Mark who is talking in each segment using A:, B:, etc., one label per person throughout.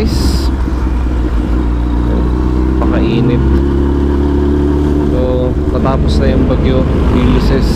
A: guys. Pakainit. So natapos na yung bagyo Ulysses.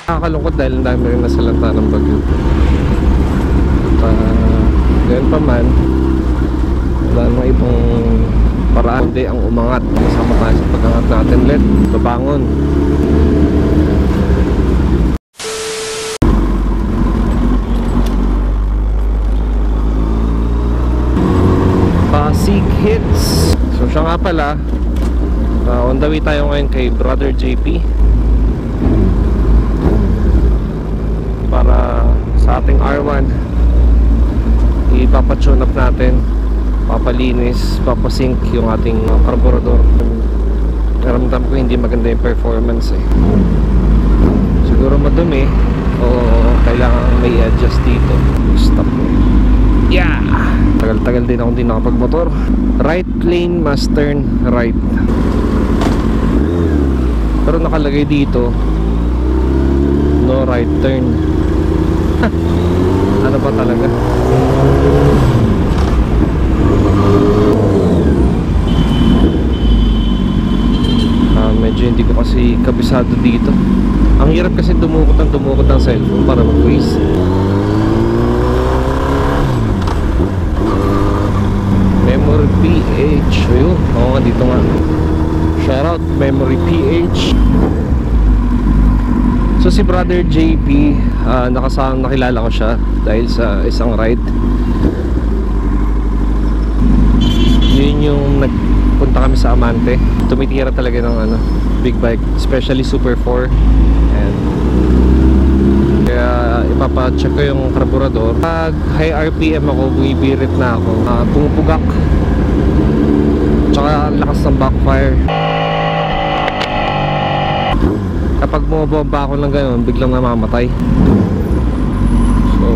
A: Nakakalungkot dahil ang dami rin nasalanta ng bagyo. Ganyan pa man, wala namang ibang paraan kundi ang umangat. Kasama tayo sa pag-angat natin ulit. Babangon. Pasig Hits. So siya nga pala, on the way tayo ngayon kay Brother JP para sa ating R1. Ipapatune up natin, papalinis, papasync yung ating carburetor. Naramdam ko hindi maganda yung performance siguro madumi o kailangan may adjust dito. Stop mo. Yeah! Tagal-tagal din ako hindi nakapagmotor. Right lane must turn right, pero nakalagay dito no right turn. Ano ba talaga? Medyo hindi ko kasi kabisado dito. Ang hirap kasi dumukot ng cellphone para mag-quiz. Memory PH. Ayun, oo nga, dito nga. Shoutout Memory PH. So si Brother JP, nakilala ko siya dahil sa isang ride. Yun yung nagpunta kami sa Amante. Tumitira talaga ng big bike, especially Super 4. And kaya ipapacheck ko yung carburetor. Pag high RPM ako, bumibirit na ako, pumupugak, tsaka lakas ng backfire. Kapag bumababa ako ng gano'n, biglang namamatay. So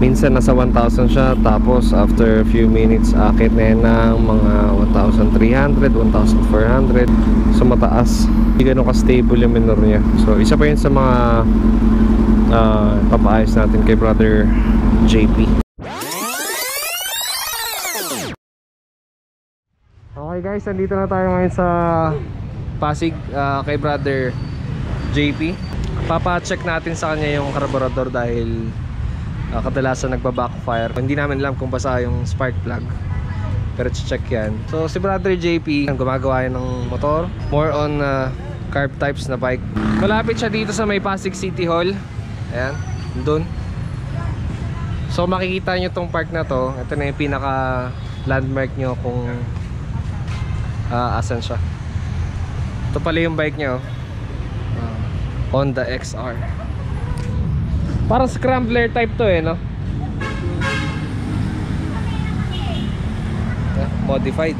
A: minsan nasa 1,000 siya, tapos after a few minutes akit na yan ng mga 1,300, 1,400. So mataas, hindi ganun ka-stable yung minor niya. So isa pa yun sa mga papaayos natin kay Brother JP. Okay guys, nandito na tayo ngayon sa Pasig kay Brother JP. Papa-check natin sa kanya yung carburetor dahil kadalasan nagba-backfire. Hindi namin alam kung basa yung spark plug, pero check yan. So si Brother JP, gumagawa yan ng motor, more on carb types na bike. Malapit siya dito sa may Pasig City Hall. Ayan, dun. So makikita nyo tong park na to. Ito na yung pinaka landmark nyo kung asan siya. Ito pala yung bike nyo, Honda XR. Parang scrambler type to no? Modified.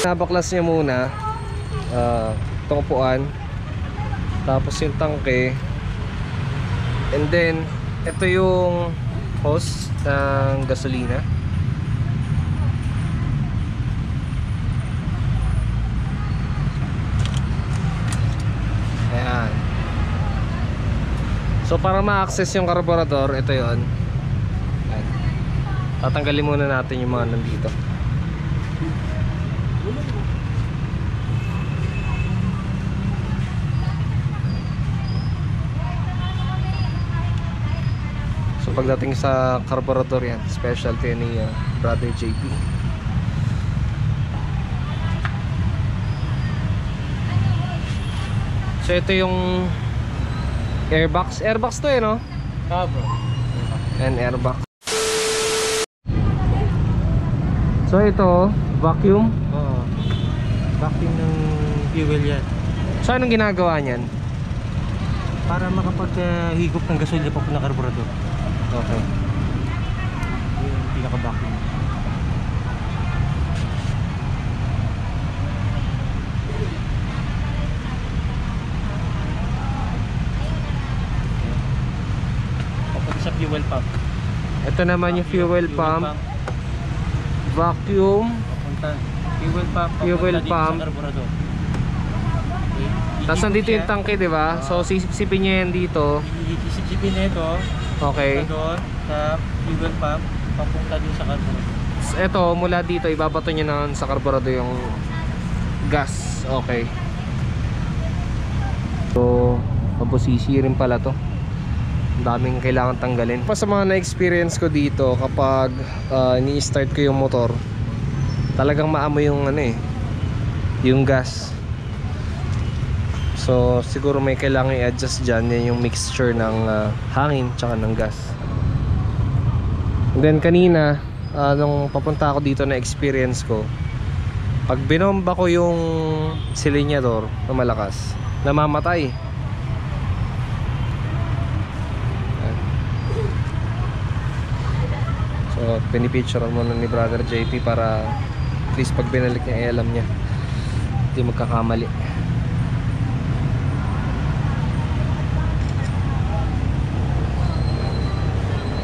A: Nabaklas niya muna itong upuan, tapos yung tangke, and then ito yung hose ng gasolina. Ayan. So para ma-access yung carburetor, ito yon. Tatanggalin muna natin yung mga nandito. So pagdating sa carburetor yan, specialty ni Brother JP. So ito yung airbox. Airbox to no?
B: Bro.
A: And airbox. So ito, vacuum.
B: Oo. Vacuum ng fuel yan.
A: So anong ginagawa niyan?
B: Para makapaghigop ng gasolina pa na carburetor.
A: Okay. Ito naman yung fuel pump. Vacuum.
B: Papunta. Fuel pump.
A: Fuel
B: Papunta dito
A: pump.
B: sa carburetor.
A: Tapos nandito yung tangke, di ba? So sisipsipin niya yan dito.
B: Isipsipin na ito.
A: Okay.
B: Doon sa fuel pump. Papunta din sa carburetor.
A: Ito, mula dito, ibabato niya na sa karburador yung gas. Okay. So, mabusisi rin pala to. Ang daming kailangan tanggalin. Pa sa mga na-experience ko dito, kapag ni-start ko yung motor, talagang maamoy yung yung gas. So, siguro may kailangan i-adjust dyan. Yan yung mixture ng hangin tsaka ng gas. And then kanina, nung papunta ako dito na experience ko, pag binomba ko yung silinyador na malakas, namamatay. So pinipicturean muna ni Brother JP para at least pag binalik niya ay alam niya, hindi magkakamali.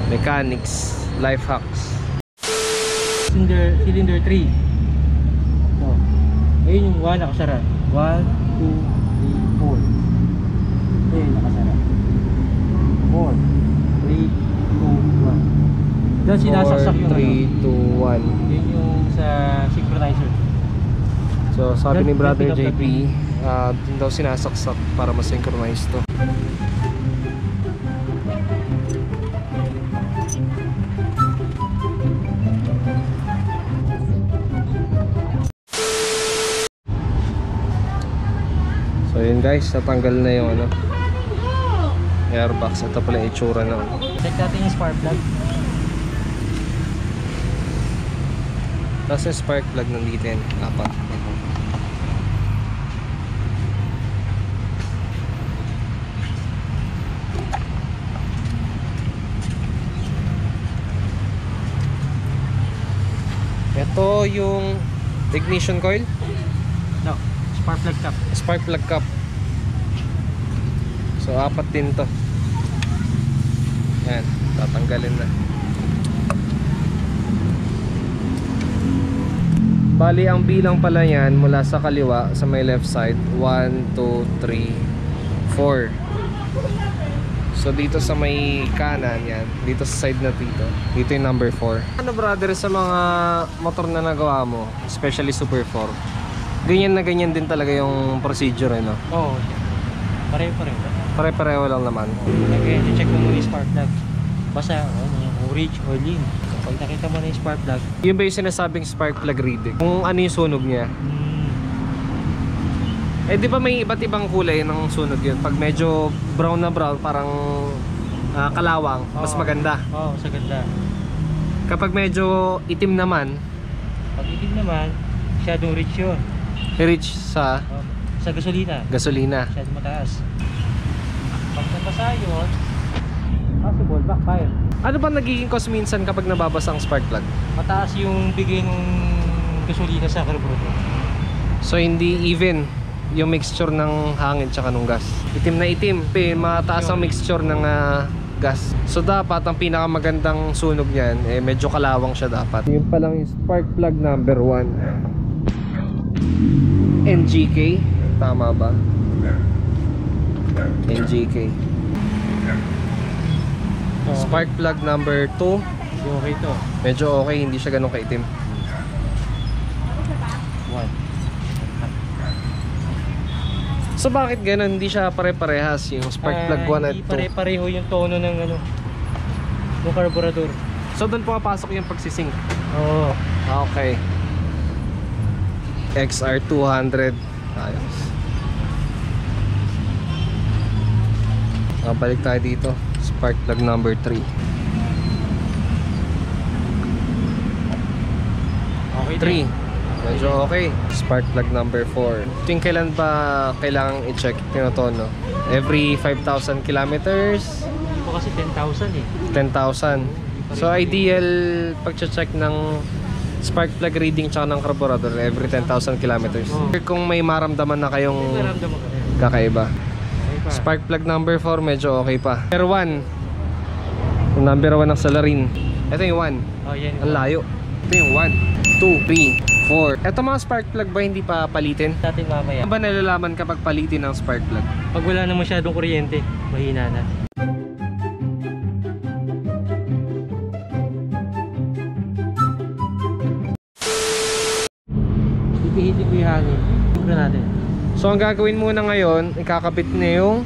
A: Mechanics, life hacks.
B: Cylinder 3. Oh. Ayun yung 1 nakasara. 1, 2, 3, 4. Ayun nakasara. 4, 3, 2, 1. Doon sinasaksak yung
A: 4, 3, 2, 1.
B: Yun yung sa synchronizer.
A: So sabi ni
B: Yan,
A: Brother
B: yan,
A: JP, dun daw sinasaksak para ma-synchronize to. So yun guys, natanggal na yung airbox. Ito pala yung itsura na.
B: Check natin yung spark plug.
A: Tapos yung spark plug nandito yan, apat. Ito yung ignition coil,
B: No, spark plug cap.
A: spark plug cap. So apat din to. Yan, tatanggalin na. Bali ang bilang pala yan mula sa kaliwa sa may left side, 1, 2, 3, 4. So dito sa may kanan yan, dito sa side na dito yung number 4. Ano brother, sa mga motor na nagawa mo, especially Super 4, ganyan na ganyan din talaga yung procedure, no?
B: Oo. Pareho-pareho.
A: Pare-pareho lang naman.
B: Okay, check mo muna yung spark plug. Basta, orange or lean. Pag nakita mo na yung spark plug,
A: Yun ba yung sinasabing spark plug reading? Kung ano yung sunog niya? Eh di ba may iba't ibang kulay ng sunog yun? Pag medyo brown na brown, parang kalawang, mas
B: Oo.
A: maganda.
B: Oo, sa ganda.
A: Kapag medyo itim naman,
B: Pag itim naman, masyadong rich yun.
A: i-reach sa
B: Oh, sa gasolina,
A: gasolina.
B: masyadong mataas. Pag nabasa yun, possible, backfire.
A: Ano ba nagiging cause minsan kapag nababasa ang spark plug?
B: Mataas yung bigay ng gasolina sa carburetor.
A: So hindi even yung mixture ng hangin tsaka nung gas. Itim na itim, mataas ang mixture ng gas. So dapat ang pinakamagandang sunog niyan, medyo kalawang siya dapat. Yung palang yung spark plug number 1. NGK, tama ba? NGK. Spark plug number 2,
B: Okay to.
A: medyo okay, hindi siya ganun kaitim.
B: 1.
A: So bakit ganun? Hindi siya pare-parehas yung spark plug 1 at
B: Hindi
A: 2.
B: pare-pareho yung tono ng ng carburetor.
A: So doon pumapasok yung pagsisync.
B: Oo.
A: Okay. XR200. Ayos. Balik tayo dito. Spark plug number 3.
B: Okay.
A: 3. Medyo okay. Spark plug number 4. Ting kailan ba kailangang i-check tinotono? Every 5,000 kilometers?
B: Hindi po kasi 10,000 eh.
A: 10,000. So ideal pag-check ng spark plug reading tsaka ng carburetor every 10,000 kilometers.
B: Oh.
A: Kung may maramdaman na kayong
B: Naramdaman ko rin.
A: kakaiba.
B: Okay pa.
A: Spark plug number 4 medyo okay pa. Number 1, Yung number 1 ng salarin. Ito yung 1.
B: Oh, yan.
A: Ang layo. Ito yung 1, 2, 3, 4. Ito mga spark plug ba hindi pa palitin?
B: Natin mamaya.
A: Ano ba nalalaman kapag palitin ng spark plug?
B: Pag wala na masyadong kuryente, mahina na. Hihitin ko yung hangin. Tignan natin.
A: So ang gagawin muna ngayon, ikakabit na yung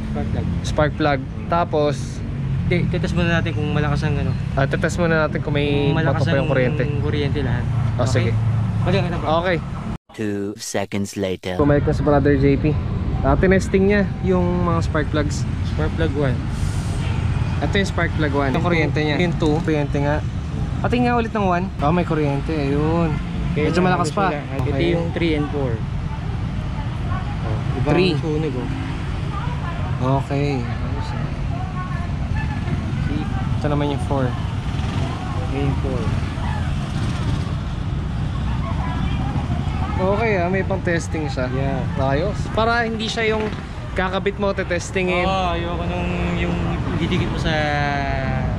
B: Spark plug.
A: spark plug. Tapos,
B: Titas muna natin kung malakas ang ano.
A: tetest muna natin kung may
B: Kung malakas
A: pa yung kuryente.
B: kuryente lahat.
A: Oh, sige.
B: Balikan na bro.
A: Okay.
C: 2 seconds later.
A: Bumalik na si Brother JP. Tinesting niya yung mga spark plugs.
B: Spark plug 1.
A: Ito yung spark plug 1. Yung kuryente niya. Yung 2, kuryente nga. Pati nga ulit ng 1. Oh, may kuryente. Ayun. Medyo malakas pa.
B: Ito yung 3 and 4. Oh, iba
A: 3.
B: ang sunog oh.
A: Okay. Ayos, eh. Ito naman yung 4.
B: Okay, yung 4.
A: Okay may pang testing siya.
B: Yeah.
A: Ayos. Para hindi siya yung kakabit mo, tetestingin.
B: Oo, ayoko nung yung didikit mo sa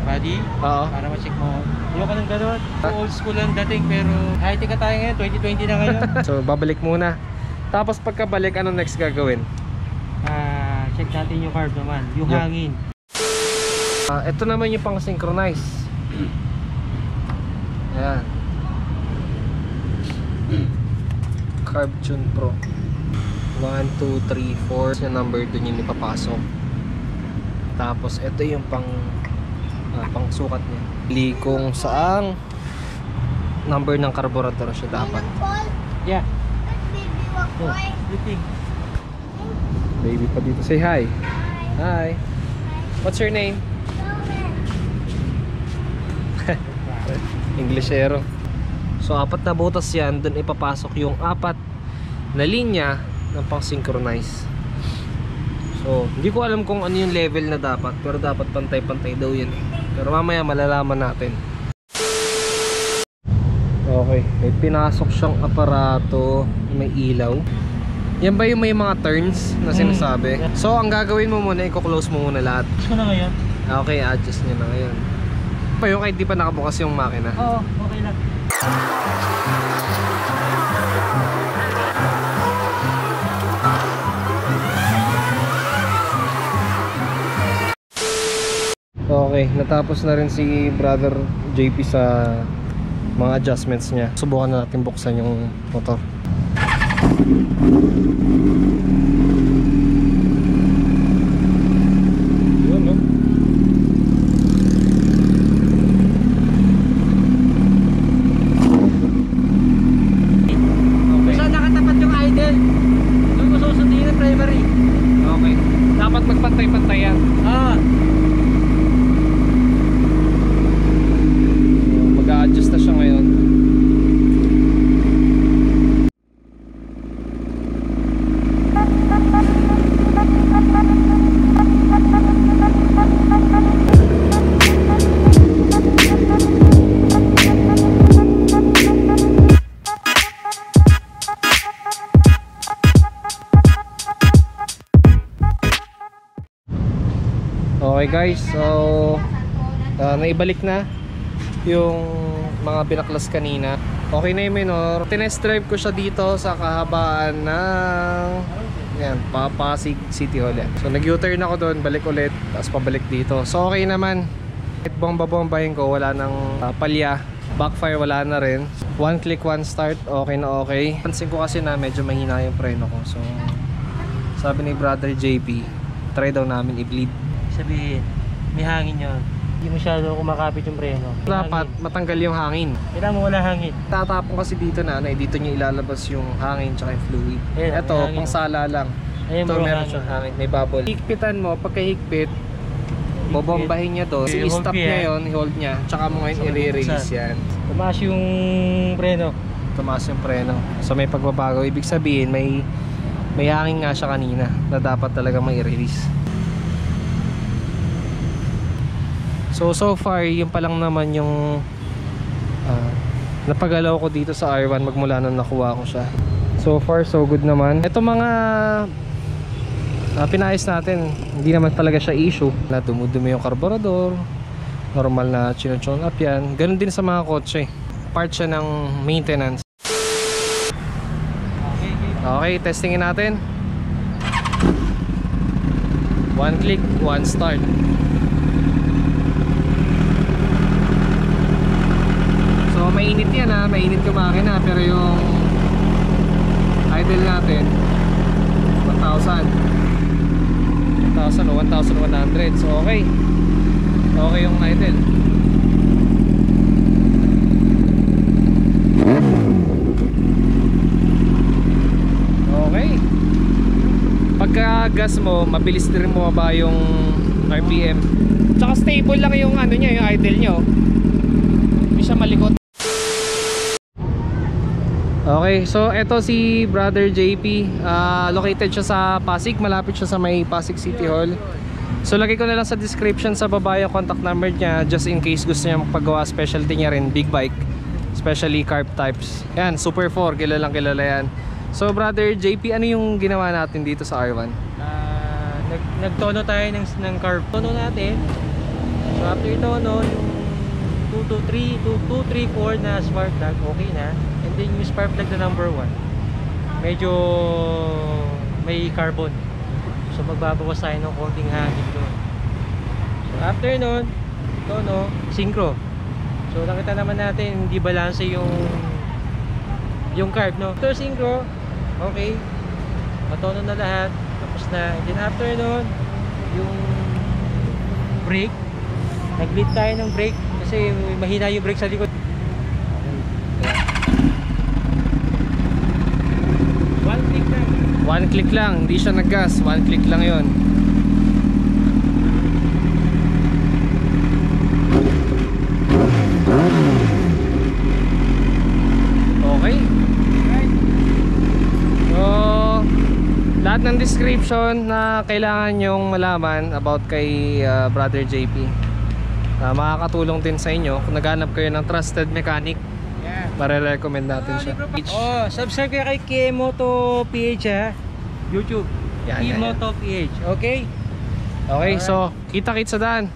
B: body.
A: Oo.
B: Para ma-check mo. Ayoko nung gano'n. Old school lang dating pero kahit ka tayo ngayon, 2020 na ngayon.
A: So babalik muna. Tapos pagkabalik, ano next gagawin?
B: Check natin yung carb naman. Yung
A: Yup.
B: hangin.
A: Ito naman yung pang synchronize. Ayan. Carb Tune Pro 1, 2, 3, 4 yung number dun yung ipapasok. Tapos ito yung pang sukat niya. Pili kung saang number ng carburetor siya dapat.
B: Yeah. Oh, lifting.
A: Baby pa dito. Say hi. Hi. What's your name? Englishero. So 4 na butas yan. Doon ipapasok yung 4 na linya ng pang synchronize. So hindi ko alam kung ano yung level na dapat, pero dapat pantay-pantay daw yan. Pero mamaya malalaman natin. Okay, may pinasok siyang aparato, may ilaw. Yan ba yung may mga turns na sinasabi? So ang gagawin mo muna, i-close mo muna lahat.
B: Gusto ko na ngayon?
A: Okay, adjust nyo na ngayon. Pa yung kahit di pa nakabukas yung makina.
B: Oo, okay lang.
A: Okay, natapos na rin si Brother JP sa mga adjustments niya. Subukan na natin buksan yung motor. Yun, no? Okay.
B: Saan nakatapat yung idle? Doon mo susundin yung primary.
A: Okay. Dapat magpantay-pantay yan. Mag-a-adjust na siya ngayon. Okay guys, so naibalik na yung mga binaklas kanina. Okay na yung minor. Tinest drive ko siya dito sa kahabaan ng Pasig City Hall yan. So nag U-turn ako doon, balik ulit, tapos pabalik dito. So okay naman. Kahit bomba-bombahin ko, wala nang palya. Backfire wala na rin. One click, one start, okay na okay. Pansin ko kasi na medyo mahina yung preno ko. So sabi ni Brother JP, try daw namin i-bleed.
B: Sabihin, may hangin yun. Hindi masyado kumakapit yung preno.
A: Dapat matanggal yung hangin.
B: Kailangan mo wala hangin.
A: Tatapon kasi dito na dito niya ilalabas yung hangin tsaka yung fluid.
B: Ayan,
A: Ito,
B: may hangin.
A: pang sala lang.
B: Ayan,
A: Ito
B: bro,
A: meron
B: hangin.
A: siyang hangin, may bubble. Higpitan mo, pagka-higpit, bobombahin niya doon.
B: Okay,
A: I-stop
B: hold
A: niya
B: yan.
A: yun, i-hold niya. Tsaka mo ngayon
B: So,
A: i-release
B: buksan.
A: yan.
B: Tumaas yung preno.
A: Tumaas yung preno. So may pagbabago. Ibig sabihin, may hangin nga siya kanina na dapat talaga may i-release. So far, yun pa lang naman yung napagalaw ko dito sa R1 magmula nung nakuha ko siya. So far, so good naman. Ito mga pinayos natin, hindi naman talaga siya issue. Dumudumi yung carburetor, Normal na chino-tune up yan. Ganun din sa mga kotse. Part siya ng maintenance. Okay, testingin natin. 1 click, 1 start. So mainit yan ha, mainit yung makina, pero yung idle natin 1,000 o 1,100. So okay. Okay yung idle. Okay. Pagka gas mo, mabilis din bumaba yung RPM. Tsaka stable lang yung ano niya, yung idle nyo. Hindi siya malikot. Okay, so eto si Brother JP. Located siya sa Pasig, malapit siya sa may Pasig City Hall. So lagay ko na lang sa description sa baba yung contact number niya, just in case gusto niya magpagawa. Specialty niya rin, big bike, especially carb types. Yan, Super 4, kilalang kilala yan. So Brother JP, ano yung ginawa natin dito sa R1?
B: Nagtono tayo ng carb. Tono natin. So after tono, yung 2, 3, 4 na spark plug, okay na. And then yung spark plug na number 1, medyo may carbon. So magbabawas tayo ng konting hangin doon. So after nun, tono, synchro. So nakita naman natin hindi balance yung carb, no? After synchro, okay, matono na lahat, tapos na. And then after nun, yung brake, nag-bleed tayo ng brake kasi mahina yung brake sa likod. One click lang.
A: One click lang, hindi siya nag-gas. One click lang yon. Okay. So lahat ng description na kailangan nyong malaman about kay Brother JP, makakatulong din sa inyo kung naghanap kayo ng trusted mechanic.
B: Yeah.
A: Mare-recommend natin siya.
B: Oh, subscribe kayo kay Kimoto PH ha. YouTube.
A: Yan, yan, yan.
B: Kimoto PH, okay?
A: Okay, so kita-kits sa daan.